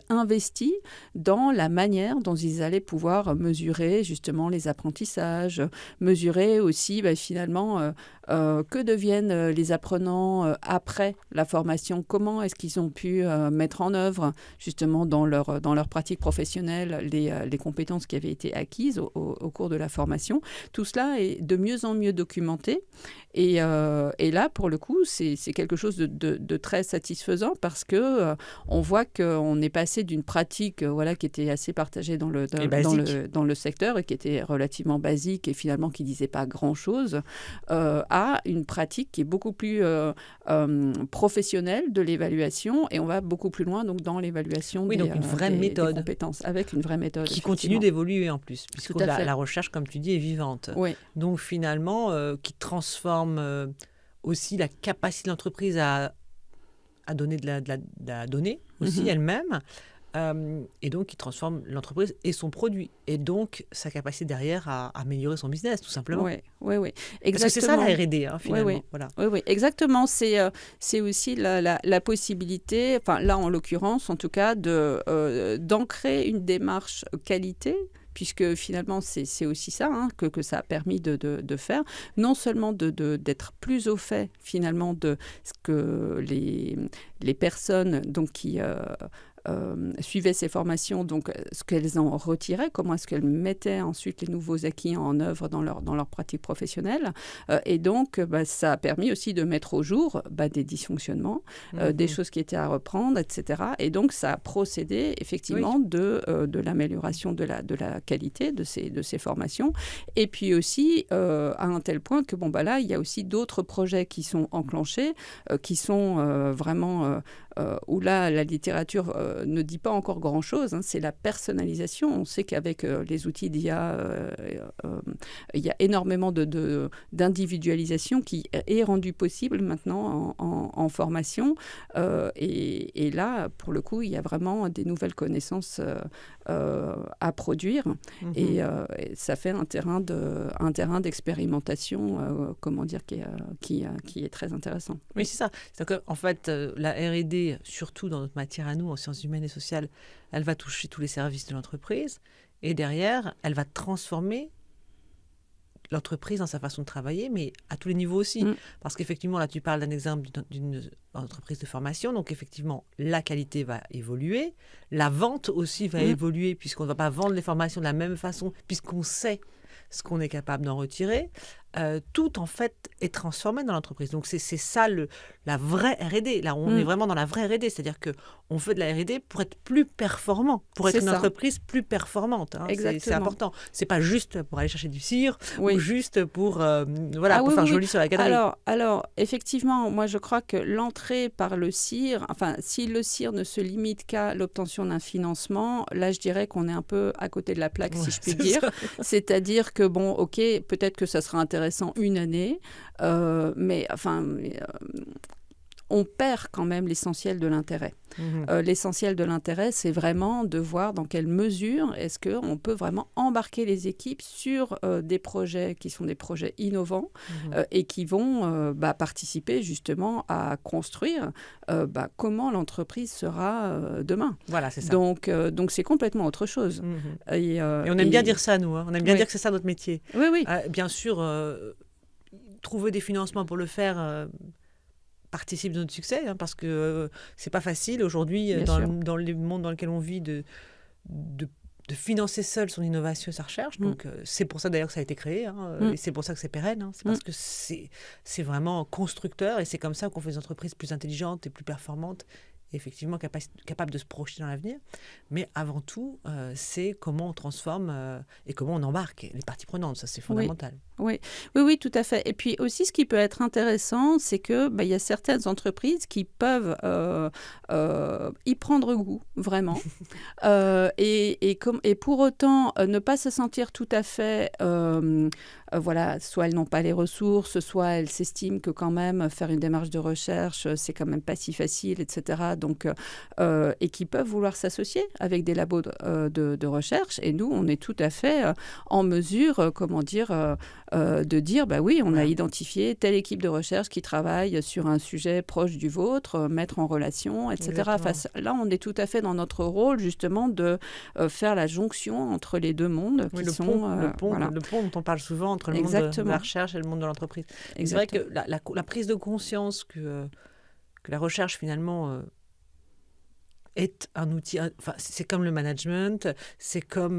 investis dans la manière dont ils allaient pouvoir mesurer justement les apprentissages, mesurer aussi finalement que deviennent les apprenants après la formation, comment est-ce qu'ils ont pu mettre en œuvre justement dans leur pratique professionnelle les compétences qui avaient été acquises au cours de la formation. Tout cela est de mieux en mieux documenté. Et là, pour le coup, c'est quelque chose de très satisfaisant parce que on voit qu'on est passé d'une pratique qui était assez partagée dans le secteur et qui était relativement basique et finalement qui ne disait pas grand-chose, à une pratique qui est beaucoup plus professionnelle de l'évaluation, et on va beaucoup plus loin donc, dans l'évaluation donc une vraie méthode. des compétences, avec une vraie méthode. Qui continue d'évoluer en plus, puisque la recherche, comme tu dis, est vivante. Oui. Donc finalement, qui transforme aussi la capacité de l'entreprise à donner de la donnée aussi elle-même, et donc qui transforme l'entreprise et son produit, et donc sa capacité derrière à améliorer son business, tout simplement. Oui, exactement. Parce que c'est ça la R&D, finalement. Oui. Voilà. Oui, exactement. C'est aussi la possibilité, là en l'occurrence, en tout cas, d'ancrer une démarche qualité, puisque finalement, c'est aussi ça que ça a permis de faire. Non seulement d'être plus au fait, finalement, de ce que les personnes donc, qui suivaient ces formations, donc ce qu'elles en retiraient, comment est-ce qu'elles mettaient ensuite les nouveaux acquis en œuvre dans leur pratique professionnelle. Et donc, ça a permis aussi de mettre au jour des dysfonctionnements, des choses qui étaient à reprendre, etc. Et donc, ça a procédé effectivement de l'amélioration de la qualité de ces formations. Et puis aussi, à un tel point que, là, il y a aussi d'autres projets qui sont enclenchés, qui sont vraiment... où là, la littérature ne dit pas encore grand-chose, c'est la personnalisation. On sait qu'avec les outils d'IA, il y a énormément d'individualisation qui est rendue possible maintenant en formation. Et là, pour le coup, il y a vraiment des nouvelles connaissances à produire. Et ça fait un terrain d'expérimentation, qui est très intéressant. Oui, c'est ça. C'est-à-dire qu'en fait, la R&D, surtout dans notre matière à nous, en sciences humaines et sociales, elle va toucher tous les services de l'entreprise, et derrière, elle va transformer l'entreprise dans sa façon de travailler, mais à tous les niveaux aussi. Parce qu'effectivement, là, tu parles d'un exemple d'une entreprise de formation, donc effectivement, la qualité va évoluer, la vente aussi va évoluer, puisqu'on ne va pas vendre les formations de la même façon, puisqu'on sait ce qu'on est capable d'en retirer. Tout, en fait, est transformé dans l'entreprise. Donc, c'est ça la vraie R&D. Là, on est vraiment dans la vraie R&D. C'est-à-dire qu'on fait de la R&D pour être plus performant, pour être une entreprise plus performante. C'est important. C'est pas juste pour aller chercher du cire ou juste pour, pour faire joli sur la galerie. Alors, effectivement, moi, je crois que l'entrée par le cire, si le cire ne se limite qu'à l'obtention d'un financement, là, je dirais qu'on est un peu à côté de la plaque, si je puis dire. C'est-à-dire que, peut-être que ça sera intéressant une année, mais on perd quand même l'essentiel de l'intérêt. L'essentiel de l'intérêt, c'est vraiment de voir dans quelle mesure est-ce qu'on peut vraiment embarquer les équipes sur des projets qui sont des projets innovants et qui vont participer justement à construire comment l'entreprise sera demain. Voilà, c'est ça. Donc c'est complètement autre chose. Et on aime bien dire ça, nous. On aime bien dire que c'est ça notre métier. Oui. Bien sûr, trouver des financements pour le faire... participe de notre succès, parce que c'est pas facile aujourd'hui dans le monde dans lequel on vit de de financer seule son innovation et sa recherche. Donc, c'est pour ça d'ailleurs que ça a été créé, et c'est pour ça que c'est pérenne. C'est parce que c'est vraiment constructeur, et c'est comme ça qu'on fait des entreprises plus intelligentes et plus performantes, et effectivement capables de se projeter dans l'avenir. Mais avant tout, c'est comment on transforme et comment on embarque les parties prenantes. Ça, c'est fondamental. Oui, tout à fait. Et puis aussi, ce qui peut être intéressant, c'est que il y a certaines entreprises qui peuvent y prendre goût, vraiment. Et pour autant, ne pas se sentir tout à fait... voilà, soit elles n'ont pas les ressources, soit elles s'estiment que quand même faire une démarche de recherche, c'est quand même pas si facile, etc. Donc, et qui peuvent vouloir s'associer avec des labos de recherche. Et nous, on est tout à fait en mesure, de dire, oui, on a identifié telle équipe de recherche qui travaille sur un sujet proche du vôtre, mettre en relation, etc. Enfin, là, on est tout à fait dans notre rôle, justement, de faire la jonction entre les deux mondes qui sont... le pont dont on parle souvent entre le monde de la recherche et le monde de l'entreprise. C'est vrai que la prise de conscience que la recherche, finalement... est un outil, c'est comme le management, c'est comme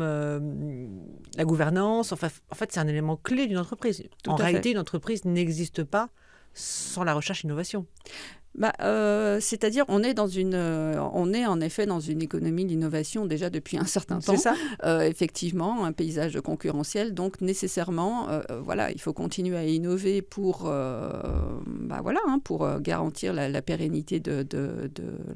la gouvernance. En fait, c'est un élément clé d'une entreprise. En réalité, une entreprise n'existe pas sans la recherche-innovation. C'est-à-dire, on est en effet dans une économie de l'innovation déjà depuis un certain temps. C'est ça. Effectivement, un paysage concurrentiel. Donc, nécessairement, il faut continuer à innover pour garantir la pérennité de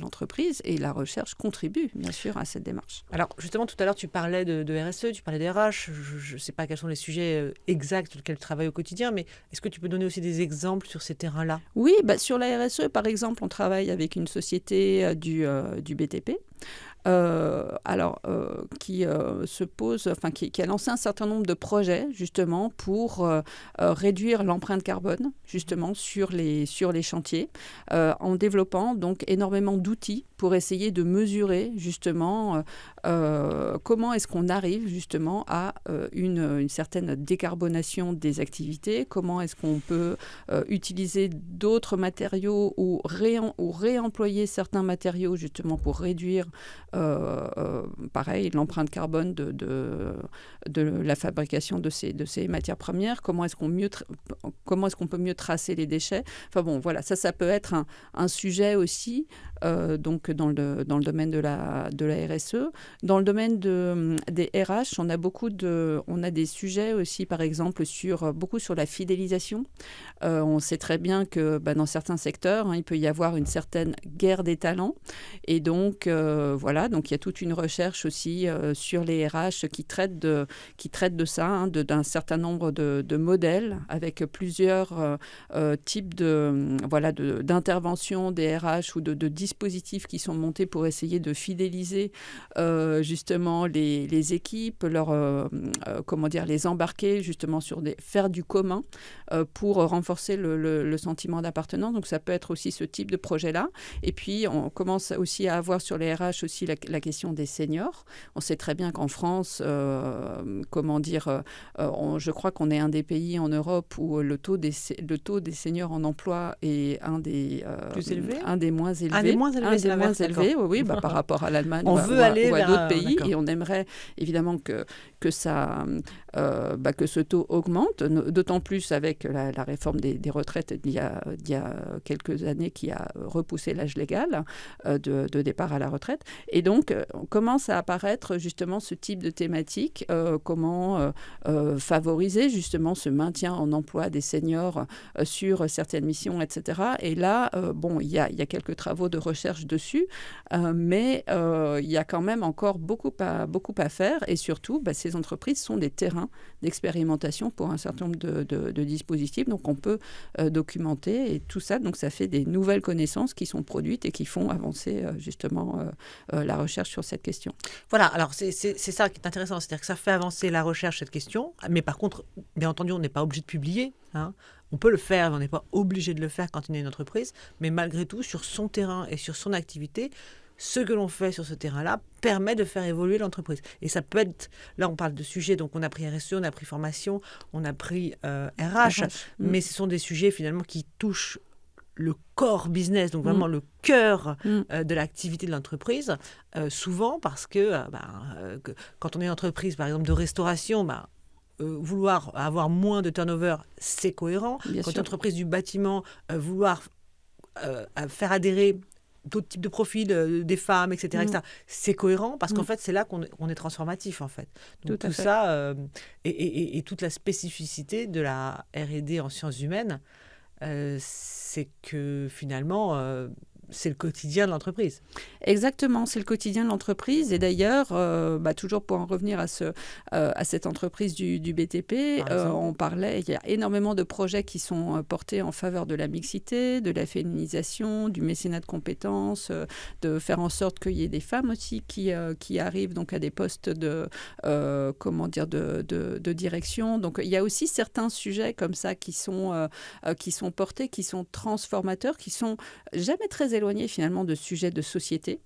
l'entreprise. Et la recherche contribue, bien sûr, à cette démarche. Alors, justement, tout à l'heure, tu parlais de RSE, tu parlais des RH. Je ne sais pas quels sont les sujets exacts sur lesquels tu travailles au quotidien, mais est-ce que tu peux donner aussi des exemples sur ces terrains-là ? Oui, sur la RSE, par exemple, on travaille avec une société du BTP. Qui a lancé un certain nombre de projets justement pour réduire l'empreinte carbone justement sur les chantiers, en développant donc énormément d'outils pour essayer de mesurer justement comment est-ce qu'on arrive justement à une certaine décarbonation des activités, comment est-ce qu'on peut utiliser d'autres matériaux ou réemployer certains matériaux justement pour réduire pareil, l'empreinte carbone de la fabrication de ces matières premières, comment est-ce qu'on peut mieux tracer les déchets. Enfin bon, voilà, ça peut être un sujet aussi, donc dans le domaine de la RSE. Dans le domaine des RH, on a des sujets aussi, par exemple, beaucoup sur la fidélisation. On sait très bien que dans certains secteurs, il peut y avoir une certaine guerre des talents. Et donc, donc il y a toute une recherche aussi sur les RH qui traite de ça, d'un certain nombre de modèles avec plusieurs types d'interventions des RH ou de dispositifs qui sont montés pour essayer de fidéliser justement les équipes, les embarquer justement faire du commun pour renforcer le sentiment d'appartenance. Donc ça peut être aussi ce type de projet-là. Et puis on commence aussi à avoir sur les RH aussi la question des seniors. On sait très bien qu'en France, je crois qu'on est un des pays en Europe où le taux des seniors en emploi est un des moins élevés. Un des moins élevés, oui, par rapport à l'Allemagne ou à d'autres pays. Et on aimerait évidemment que ce taux augmente, d'autant plus avec la réforme des retraites d'il y a quelques années qui a repoussé l'âge légal de départ à la retraite. Et donc, on commence à apparaître justement ce type de thématique, comment favoriser justement ce maintien en emploi des seniors sur certaines missions, etc. Et là, il y a quelques travaux de recherche dessus, mais il y a quand même encore beaucoup à faire. Et surtout, ces entreprises sont des terrains d'expérimentation pour un certain nombre de dispositifs. Donc, on peut documenter et tout ça. Donc, ça fait des nouvelles connaissances qui sont produites et qui font avancer justement la recherche sur cette question. Voilà, alors c'est ça qui est intéressant. C'est-à-dire que ça fait avancer la recherche, cette question. Mais par contre, bien entendu, on n'est pas obligé de publier. On peut le faire, mais on n'est pas obligé de le faire quand on est une entreprise. Mais malgré tout, sur son terrain et sur son activité, ce que l'on fait sur ce terrain-là permet de faire évoluer l'entreprise. Et ça peut être... Là, on parle de sujets, donc on a pris RSE, on a pris formation, on a pris RH, mais ce sont des sujets finalement qui touchent le core business, donc vraiment le cœur de l'activité de l'entreprise, souvent parce que, quand on est une entreprise, par exemple, de restauration, vouloir avoir moins de turnover, c'est cohérent. Bien Quand sûr. une entreprise du bâtiment, vouloir faire adhérer d'autres types de profils, des femmes, etc., c'est cohérent parce qu'en fait, c'est là qu'on est transformatif, en fait. Donc, tout ça, et toute la spécificité de la R&D en sciences humaines, c'est que finalement, c'est le quotidien de l'entreprise. Exactement, c'est le quotidien de l'entreprise. Et d'ailleurs, toujours pour en revenir à cette entreprise du BTP, on parlait, il y a énormément de projets qui sont portés en faveur de la mixité, de la féminisation, du mécénat de compétences, de faire en sorte qu'il y ait des femmes aussi qui arrivent donc à des postes de direction. Donc il y a aussi certains sujets comme ça qui sont portés, qui sont transformateurs, qui sont jamais très éloignés finalement de sujets de société,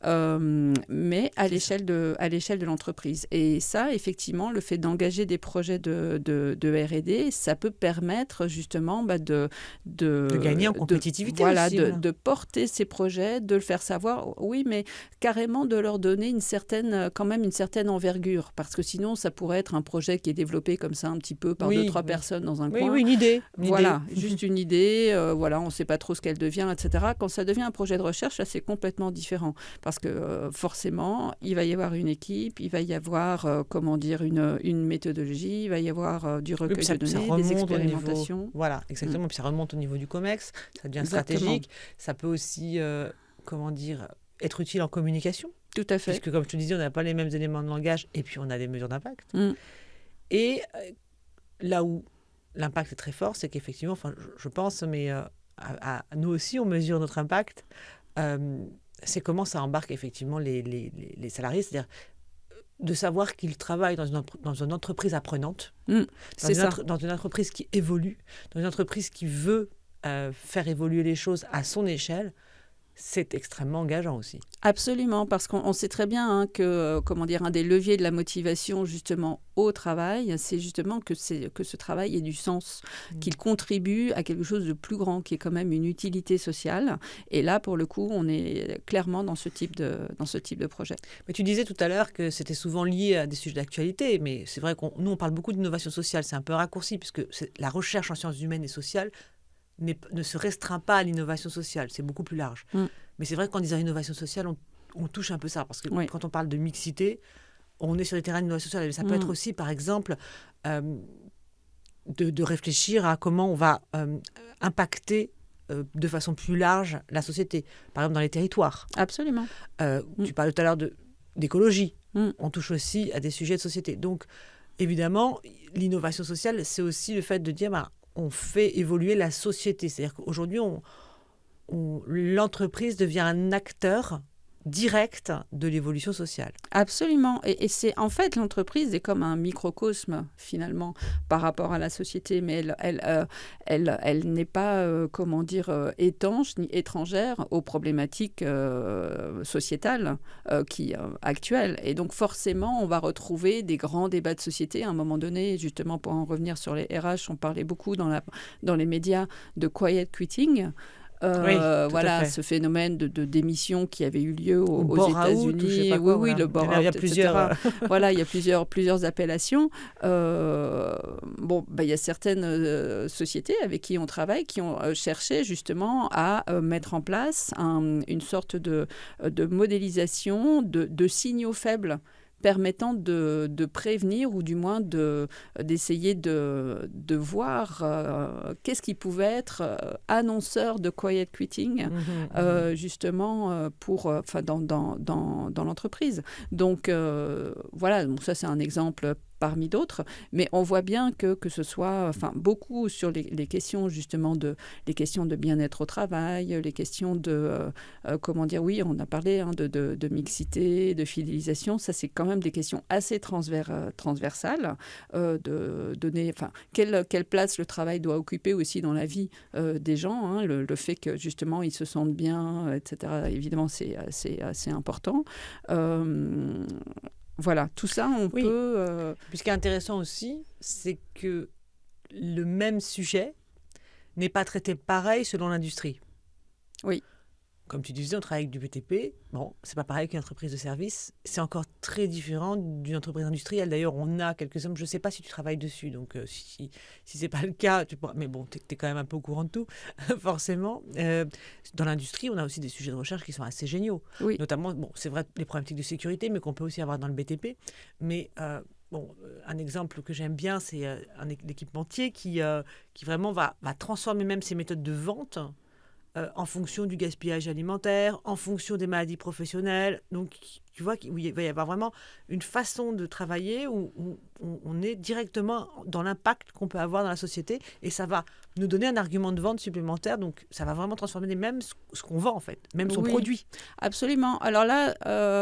mais à l'échelle de l'entreprise. Et ça, effectivement, le fait d'engager des projets de R&D, ça peut permettre justement de gagner en compétitivité aussi. De porter ces projets, de le faire savoir, oui, mais carrément de leur donner quand même une certaine envergure, parce que sinon, ça pourrait être un projet qui est développé comme ça un petit peu par 2-3 personnes dans un coin. Oui, une idée. Juste une idée, on ne sait pas trop ce qu'elle devient, etc. Quand ça devient un projet de recherche, là, c'est complètement différent. Parce que forcément, il va y avoir une équipe, il va y avoir, une méthodologie, il va y avoir du recueil de données, des expérimentations. Voilà, exactement. Puis ça remonte au niveau du COMEX, ça devient stratégique. Ça peut aussi, être utile en communication. Tout à fait. Puisque, comme je te disais, on n'a pas les mêmes éléments de langage et puis on a des mesures d'impact. Et là où l'impact est très fort, c'est qu'effectivement, je pense, mais nous aussi, on mesure notre impact. C'est comment ça embarque effectivement les salariés, c'est-à-dire de savoir qu'ils travaillent dans une entreprise apprenante, dans une entreprise qui évolue, dans une entreprise qui veut faire évoluer les choses à son échelle. C'est extrêmement engageant aussi. Absolument, parce qu'on sait très bien que, un des leviers de la motivation justement au travail, c'est justement que ce travail ait du sens, qu'il contribue à quelque chose de plus grand, qui est quand même une utilité sociale. Et là, pour le coup, on est clairement dans ce type de projet. Mais tu disais tout à l'heure que c'était souvent lié à des sujets d'actualité, mais c'est vrai nous, on parle beaucoup d'innovation sociale. C'est un peu raccourci, puisque la recherche en sciences humaines et sociales ne se restreint pas à l'innovation sociale, c'est beaucoup plus large. Mais c'est vrai que quand on dit innovation sociale, on touche un peu ça, parce que quand on parle de mixité, on est sur des terrains d'innovation sociale. Ça peut être aussi, par exemple, de réfléchir à comment on va impacter de façon plus large la société, par exemple dans les territoires. Absolument. Tu parlais tout à l'heure d'écologie. On touche aussi à des sujets de société. Donc, évidemment, l'innovation sociale, c'est aussi le fait de dire... on fait évoluer la société. C'est-à-dire qu'aujourd'hui, l'entreprise devient un acteur direct de l'évolution sociale. Absolument. Et c'est en fait, l'entreprise est comme un microcosme finalement par rapport à la société, mais elle n'est pas étanche ni étrangère aux problématiques sociétales actuelles. Et donc forcément, on va retrouver des grands débats de société. À un moment donné, justement pour en revenir sur les RH, on parlait beaucoup dans les médias de quiet quitting. Ce phénomène de démission qui avait eu lieu aux États-Unis. Le bore-out, il y a plusieurs. Il y a plusieurs appellations. Il y a certaines sociétés avec qui on travaille qui ont cherché justement à mettre en place une sorte de modélisation de signaux faibles permettant de prévenir ou du moins d'essayer de voir qu'est-ce qui pouvait être annonceur de quiet quitting, justement dans l'entreprise. Donc ça c'est un exemple parmi d'autres, mais on voit bien que ce soit beaucoup sur les questions justement les questions de bien-être au travail, les questions on a parlé de mixité, de fidélisation, ça c'est quand même des questions assez transversales, de donner quelle place le travail doit occuper aussi dans la vie des gens, le fait que justement ils se sentent bien, etc. Évidemment c'est assez important. Voilà, tout ça, on peut... Puis ce qui est intéressant aussi, c'est que le même sujet n'est pas traité pareil selon l'industrie. Oui. Comme tu disais, on travaille avec du BTP. Bon, c'est pas pareil qu'une entreprise de service. C'est encore très différent d'une entreprise industrielle. D'ailleurs, on a quelques exemples. Je ne sais pas si tu travailles dessus. Donc, si c'est pas le cas, tu pourras... Mais bon, tu es quand même un peu au courant de tout, forcément. Dans l'industrie, on a aussi des sujets de recherche qui sont assez géniaux. Oui. Notamment, bon, c'est vrai, les problématiques de sécurité, mais qu'on peut aussi avoir dans le BTP. Mais bon, un exemple que j'aime bien, c'est un équipementier qui vraiment va transformer même ses méthodes de vente en fonction du gaspillage alimentaire, en fonction des maladies professionnelles. Donc, tu vois, il va y avoir vraiment une façon de travailler où on est directement dans l'impact qu'on peut avoir dans la société et ça va nous donner un argument de vente supplémentaire. Donc, ça va vraiment transformer même ce qu'on vend, en fait, même son produit. Absolument. Alors là,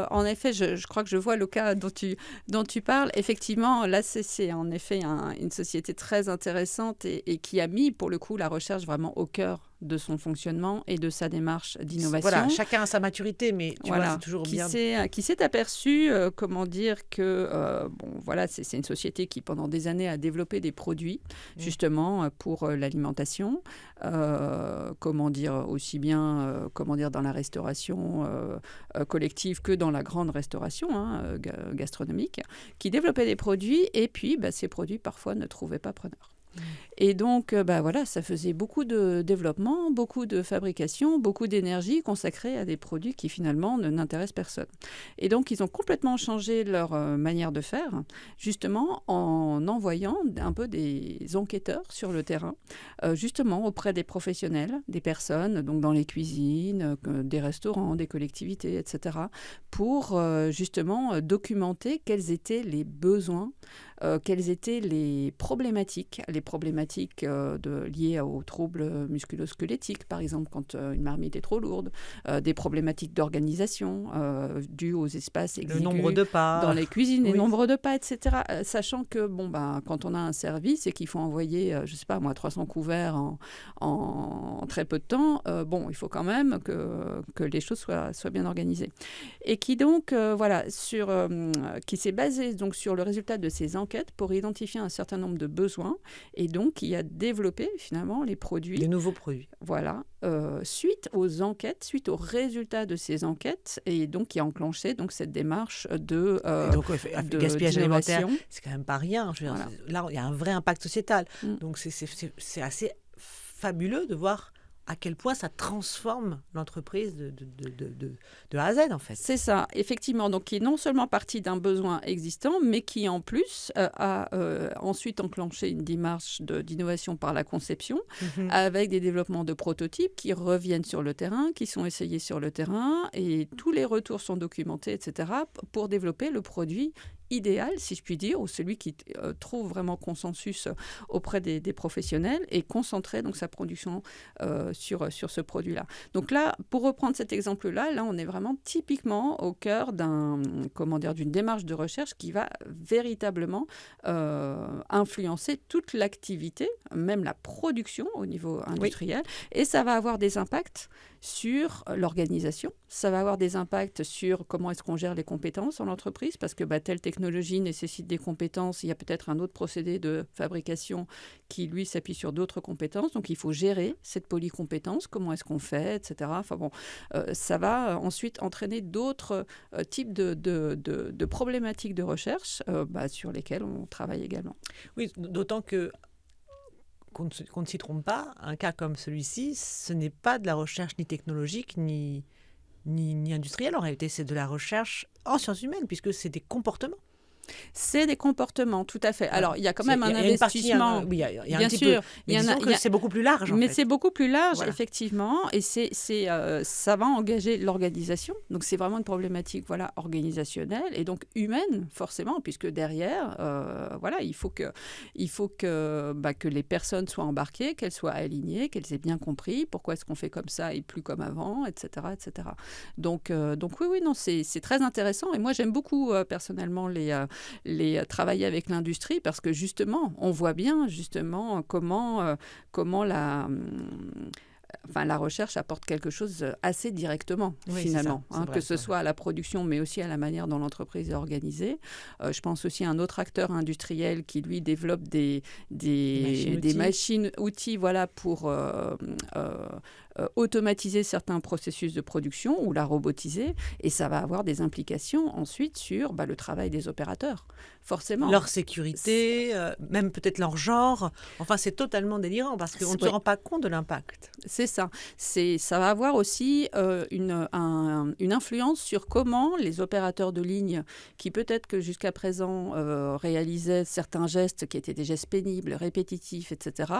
en effet, je crois que je vois le cas dont tu parles. Effectivement, là, c'est en effet une société très intéressante et qui a mis, pour le coup, la recherche vraiment au cœur de son fonctionnement et de sa démarche d'innovation. Voilà, chacun a sa maturité, mais tu vois, c'est toujours bien. Qui s'est aperçu, comment dire, que c'est une société qui, pendant des années, a développé des produits, justement, pour l'alimentation. Comment dire, aussi bien dans la restauration collective que dans la grande restauration gastronomique, qui développait des produits et puis ces produits, parfois, ne trouvaient pas preneur. Et donc, ça faisait beaucoup de développement, beaucoup de fabrication, beaucoup d'énergie consacrée à des produits qui finalement n'intéressent personne. Et donc, ils ont complètement changé leur manière de faire, justement en envoyant un peu des enquêteurs sur le terrain, justement auprès des professionnels, des personnes, donc dans les cuisines, des restaurants, des collectivités, etc., pour justement documenter quels étaient les besoins, quelles étaient les problématiques liées aux troubles musculo-squelettiques, par exemple, quand une marmite est trop lourde, des problématiques d'organisation dues aux espaces exigus, le nombre de pas dans les cuisines, les nombres de pas, etc. Sachant que quand on a un service et qu'il faut envoyer, 300 couverts en très peu de temps, il faut quand même que les choses soient bien organisées. Et qui donc, qui s'est basé donc sur le résultat de ces enquêtes pour identifier un certain nombre de besoins et donc qui a développé finalement les produits. Des nouveaux produits. Voilà, suite aux enquêtes, suite aux résultats de ces enquêtes et donc qui a enclenché donc cette démarche de gaspillage alimentaire, c'est quand même pas rien. Je veux dire, voilà. Là, il y a un vrai impact sociétal. Donc c'est assez fabuleux de voir à quel point ça transforme l'entreprise de A à Z, en fait. C'est ça, effectivement. Donc, qui est non seulement parti d'un besoin existant, mais qui, en plus, a ensuite enclenché une démarche d'innovation par la conception, avec des développements de prototypes qui reviennent sur le terrain, qui sont essayés sur le terrain, et tous les retours sont documentés, etc., pour développer le produit idéal, si je puis dire, ou celui qui trouve vraiment consensus auprès des professionnels et concentrer donc sa production sur ce produit-là. Donc là, pour reprendre cet exemple-là, là, on est vraiment typiquement au cœur d'une démarche de recherche qui va véritablement influencer toute l'activité, même la production au niveau industriel, et ça va avoir des impacts sur l'organisation, ça va avoir des impacts sur comment est-ce qu'on gère les compétences en entreprise, parce que telle technologie nécessite des compétences, il y a peut-être un autre procédé de fabrication qui, lui, s'appuie sur d'autres compétences, donc il faut gérer cette polycompétence, comment est-ce qu'on fait, etc. Enfin bon, ça va ensuite entraîner d'autres types de problématiques de recherche sur lesquelles on travaille également. Oui, d'autant que qu'on ne s'y trompe pas, un cas comme celui-ci, ce n'est pas de la recherche ni technologique, ni industrielle. En réalité, c'est de la recherche en sciences humaines, puisque c'est des comportements. C'est des comportements, tout à fait. Alors, il y a quand même un investissement. Il y a bien sûr. C'est beaucoup plus large. Mais c'est beaucoup plus large, effectivement. Et ça va engager l'organisation. Donc, c'est vraiment une problématique organisationnelle et donc humaine, forcément, puisque derrière, il faut que les personnes soient embarquées, qu'elles soient alignées, qu'elles aient bien compris pourquoi est-ce qu'on fait comme ça et plus comme avant, etc. etc. Donc oui, non, c'est très intéressant. Et moi, j'aime beaucoup, personnellement, les travailler avec l'industrie parce que justement, on voit bien justement comment la recherche apporte quelque chose assez directement, finalement, c'est vrai, que ce soit à la production, mais aussi à la manière dont l'entreprise est organisée. Je pense aussi à un autre acteur industriel qui, lui, développe des machines-outils pour automatiser certains processus de production ou la robotiser, et ça va avoir des implications ensuite sur le travail des opérateurs, forcément. Leur sécurité, même peut-être leur genre. Enfin, c'est totalement délirant parce qu'on ne se rend pas compte de l'impact. C'est ça. Ça va avoir aussi une influence sur comment les opérateurs de ligne, qui peut-être que jusqu'à présent réalisaient certains gestes qui étaient des gestes pénibles, répétitifs, etc.,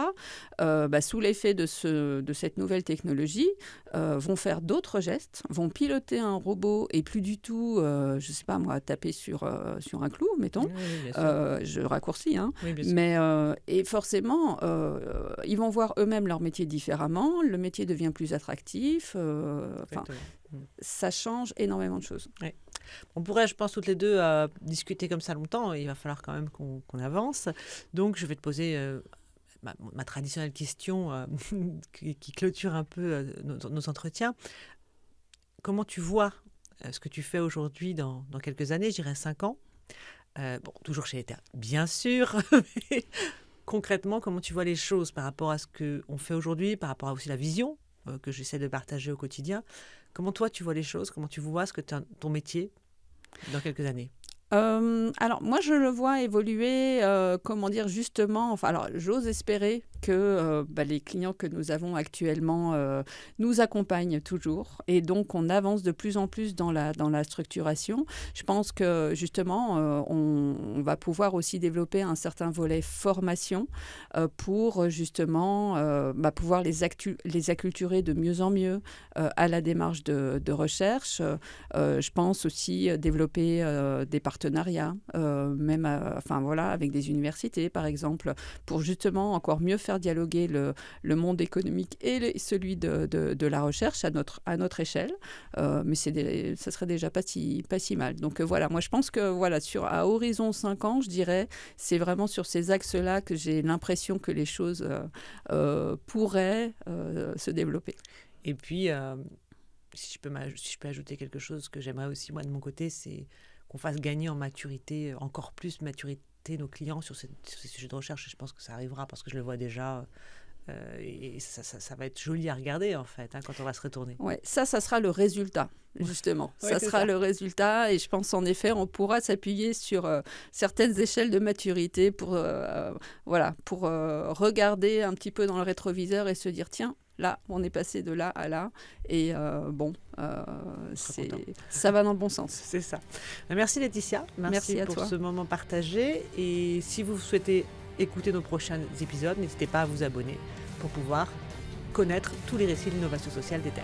sous l'effet de cette nouvelle technologie, vont faire d'autres gestes, vont piloter un robot et plus du tout, je ne sais pas moi, taper sur un clou, mettons. Oui, je raccourcis, Oui, bien sûr. mais et forcément, ils vont voir eux-mêmes leur métier différemment, le métier devient plus attractif, ça change énormément de choses. Oui. On pourrait, je pense, toutes les deux discuter comme ça longtemps, il va falloir quand même qu'on avance. Donc, je vais te poser ma traditionnelle question qui clôture un peu nos entretiens. Comment tu vois ce que tu fais aujourd'hui dans quelques années, je dirais 5 ans, toujours chez Ether, bien sûr, mais concrètement, comment tu vois les choses par rapport à ce qu'on fait aujourd'hui, par rapport à aussi la vision que j'essaie de partager au quotidien. Comment toi, tu vois les choses? Comment tu vois ton métier dans quelques années? Alors, moi, je le vois évoluer, justement. Alors, j'ose espérer que les clients que nous avons actuellement nous accompagnent toujours. Et donc, on avance de plus en plus dans la structuration. Je pense que, justement, on va pouvoir aussi développer un certain volet formation pour, justement, pouvoir les acculturer de mieux en mieux à la démarche de recherche. Je pense aussi développer des partenariats, même avec des universités, par exemple, pour justement encore mieux faire dialoguer le monde économique et celui de la recherche à notre échelle. Mais ça serait déjà pas si mal. Donc voilà, moi je pense que à horizon 5 ans, je dirais, c'est vraiment sur ces axes-là que j'ai l'impression que les choses pourraient se développer. Et puis, si je peux ajouter quelque chose que j'aimerais aussi, moi, de mon côté, c'est qu'on fasse gagner en maturité, encore plus maturité, nos clients sur ces sujets de recherche. Et je pense que ça arrivera parce que je le vois déjà. Et ça va être joli à regarder, en fait, quand on va se retourner. Ouais, ça sera le résultat, justement. Ouais, ça sera le résultat. Et je pense, en effet, on pourra s'appuyer sur certaines échelles de maturité pour regarder un petit peu dans le rétroviseur et se dire, tiens, là, on est passé de là à là. Et ça va dans le bon sens. C'est ça. Merci Laetitia. Merci pour toi. Ce moment partagé. Et si vous souhaitez écouter nos prochains épisodes, n'hésitez pas à vous abonner pour pouvoir connaître tous les récits d'innovation sociale d'Ether.